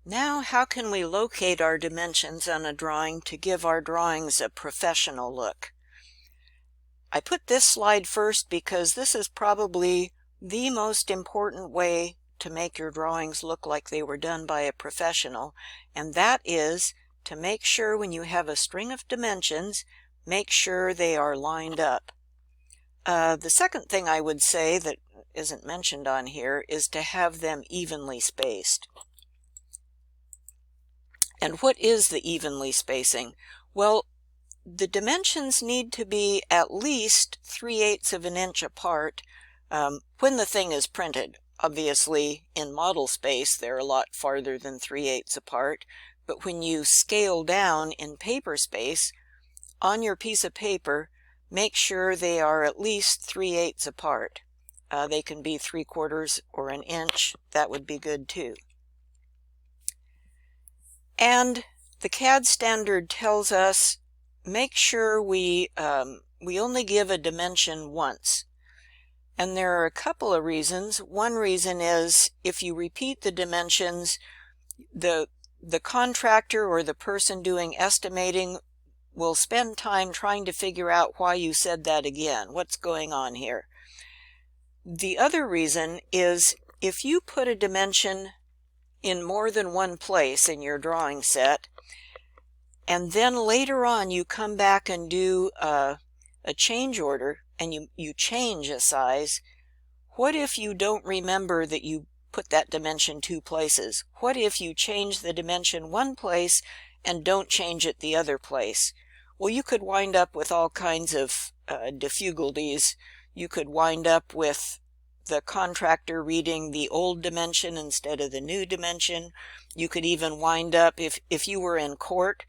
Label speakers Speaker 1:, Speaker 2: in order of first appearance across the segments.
Speaker 1: Now, how can we locate our dimensions on a drawing to give our drawings a professional look? I put this slide first because this is probably the most important way to make your drawings look like they were done by a professional, and that is to make sure when you have a string of dimensions, make sure they are lined up. The second thing I would say that isn't mentioned on here is to have them evenly spaced. And what is the evenly spacing? Well, the dimensions need to be at least 3/8 of an inch apart when the thing is printed. Obviously, in model space, they're a lot farther than 3/8 apart, but when you scale down in paper space, on your piece of paper, make sure they are at least 3/8 apart. They can be 3/4 or an inch. That would be good too. And the CAD standard tells us make sure we only give a dimension once. And there are a couple of reasons. One reason is if you repeat the dimensions, the contractor or the person doing estimating will spend time trying to figure out why you said that again. What's going on here? The other reason is if you put a dimension in more than one place in your drawing set, and then later on you come back and do a change order and you change a size, what if you don't remember that you put that dimension 2 places? What if you change the dimension one place and don't change it the other place? Well, you could wind up with all kinds of difficulties. You could wind up with the contractor reading the old dimension instead of the new dimension. You could even wind up, if you were in court,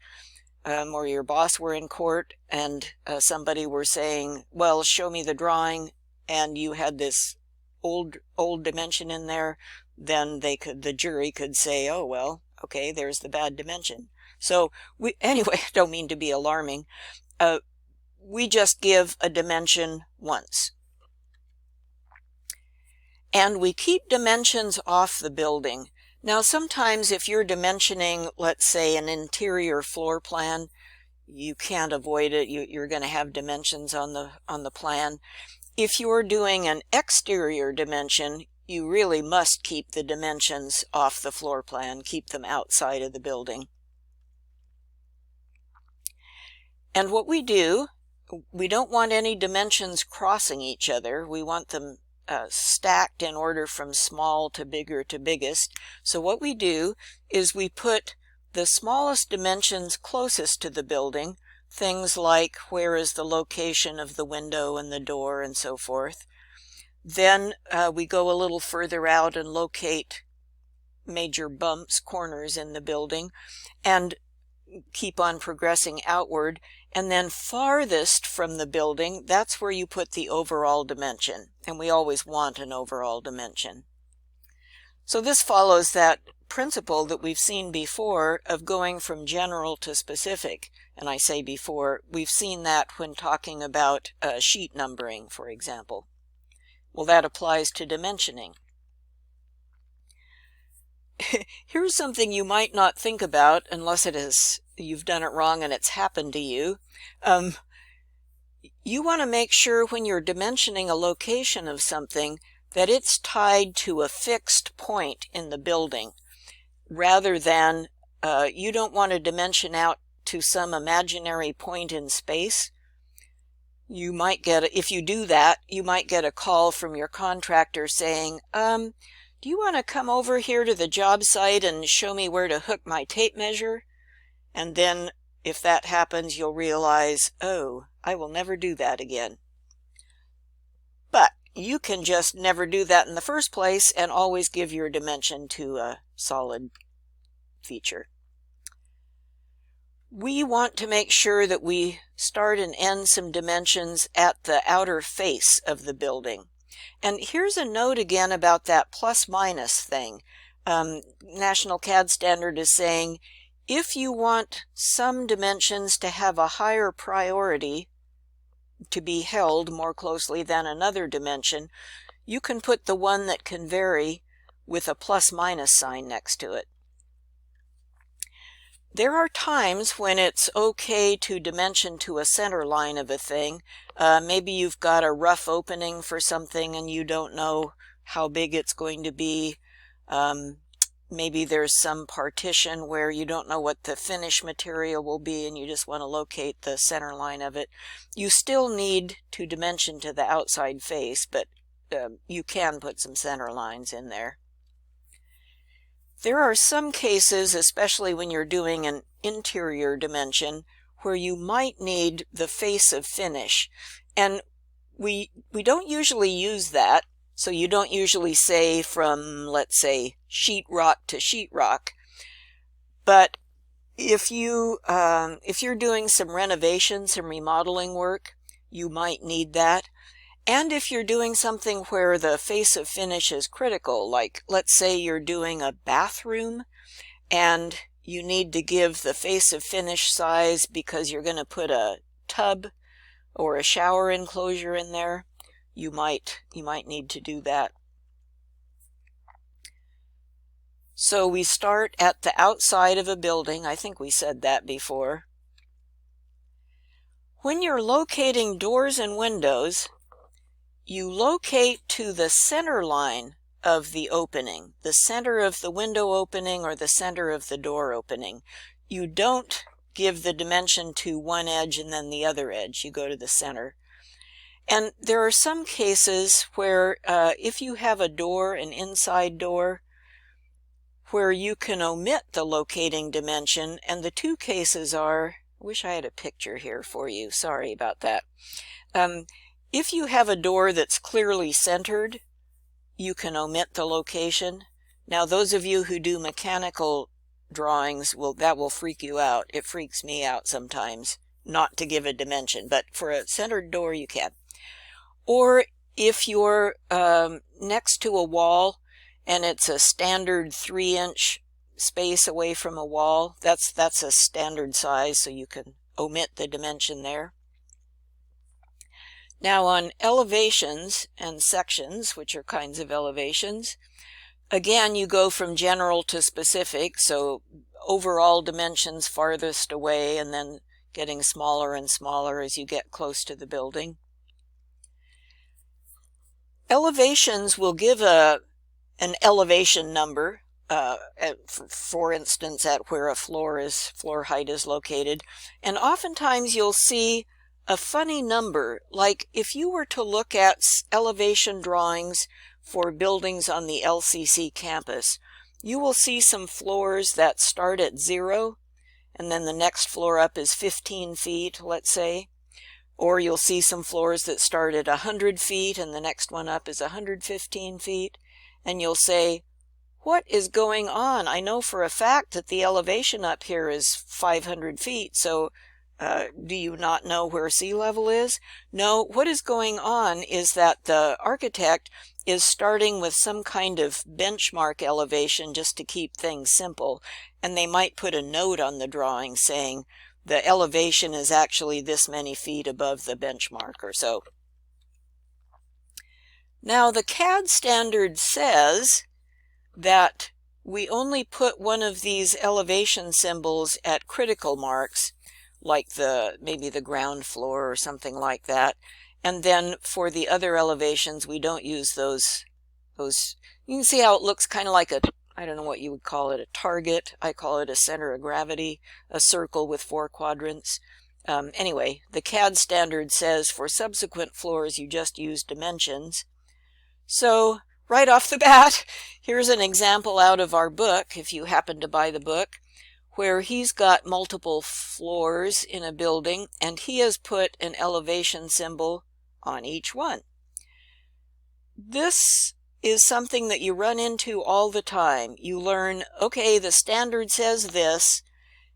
Speaker 1: or your boss were in court and somebody were saying, well, show me the drawing, and you had this old dimension in there, then the jury could say, oh, well, okay, there's the bad dimension. So anyway, I don't mean to be alarming. We just give a dimension once. And we keep dimensions off the building. Now, sometimes if you're dimensioning, let's say, an interior floor plan, you can't avoid it. You're going to have dimensions on the plan. If you're doing an exterior dimension, you really must keep the dimensions off the floor plan, keep them outside of the building. And what we do, we don't want any dimensions crossing each other. We want them stacked in order from small to bigger to biggest. So what we do is we put the smallest dimensions closest to the building, things like where is the location of the window and the door and so forth. Then we go a little further out and locate major bumps, corners in the building, and keep on progressing outward. And then farthest from the building, that's where you put the overall dimension. And we always want an overall dimension. So this follows that principle that we've seen before of going from general to specific. And I say before, we've seen that when talking about sheet numbering, for example. Well, that applies to dimensioning. Here's something you might not think about unless you've done it wrong and it's happened to you. You want to make sure when you're dimensioning a location of something that it's tied to a fixed point in the building, rather than you don't want to dimension out to some imaginary point in space. You might get, if you do that, you might get a call from your contractor saying, do you want to come over here to the job site and show me where to hook my tape measure? And then if that happens, you'll realize, oh, I will never do that again. But you can just never do that in the first place and always give your dimension to a solid feature. We want to make sure that we start and end some dimensions at the outer face of the building. And here's a note again about that plus minus thing. National CAD Standard is saying if you want some dimensions to have a higher priority to be held more closely than another dimension, you can put the one that can vary with a plus minus sign next to it. There are times when it's okay to dimension to a center line of a thing. Maybe you've got a rough opening for something and you don't know how big it's going to be. Maybe there's some partition where you don't know what the finish material will be and you just want to locate the center line of it. You still need to dimension to the outside face, but you can put some center lines in there. There are some cases, especially when you're doing an interior dimension, where you might need the face of finish. And we don't usually use that, so you don't usually say from, let's say, sheetrock to sheetrock. But if you're doing some renovation, some remodeling work, you might need that. And if you're doing something where the face of finish is critical, like let's say you're doing a bathroom and you need to give the face of finish size because you're going to put a tub or a shower enclosure in there, you might need to do that. So we start at the outside of a building. I think we said that before. When you're locating doors and windows, you locate to the center line of the opening, the center of the window opening or the center of the door opening. You don't give the dimension to one edge and then the other edge. You go to the center. And there are some cases where if you have a door, an inside door, where you can omit the locating dimension, and the two cases are, I wish I had a picture here for you, sorry about that. If you have a door that's clearly centered, you can omit the location. Now those of you who do mechanical drawings, that will freak you out. It freaks me out sometimes not to give a dimension, but for a centered door you can. Or if you're next to a wall and it's a standard 3-inch space away from a wall, that's a standard size, so you can omit the dimension there. Now on elevations and sections, which are kinds of elevations, again you go from general to specific, so overall dimensions farthest away and then getting smaller and smaller as you get close to the building. Elevations will give an elevation number, for instance at where a floor height is located, and oftentimes you'll see a funny number, like if you were to look at elevation drawings for buildings on the LCC campus, you will see some floors that start at 0 and then the next floor up is 15 feet, let's say. Or you'll see some floors that start at 100 feet and the next one up is 115 feet. And you'll say, what is going on? I know for a fact that the elevation up here is 500 feet, so do you not know where sea level is? No, what is going on is that the architect is starting with some kind of benchmark elevation just to keep things simple, and they might put a note on the drawing saying the elevation is actually this many feet above the benchmark or so. Now the CAD standard says that we only put one of these elevation symbols at critical marks, like maybe the ground floor or something like that. And then for the other elevations, we don't use those. You can see how it looks kind of like I don't know what you would call it, a target. I call it a center of gravity, a circle with 4 quadrants. Anyway, the CAD standard says for subsequent floors, you just use dimensions. So right off the bat, here's an example out of our book, if you happen to buy the book, where he's got multiple floors in a building and he has put an elevation symbol on each one. This is something that you run into all the time. You learn, okay, the standard says this,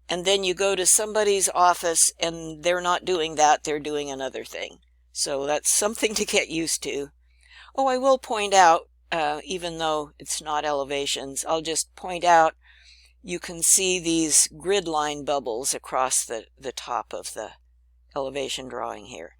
Speaker 1: and then you go to somebody's office and they're not doing that, they're doing another thing. So that's something to get used to. Oh, I will point out, even though it's not elevations, I'll just point out you can see these grid line bubbles across the top of the elevation drawing here.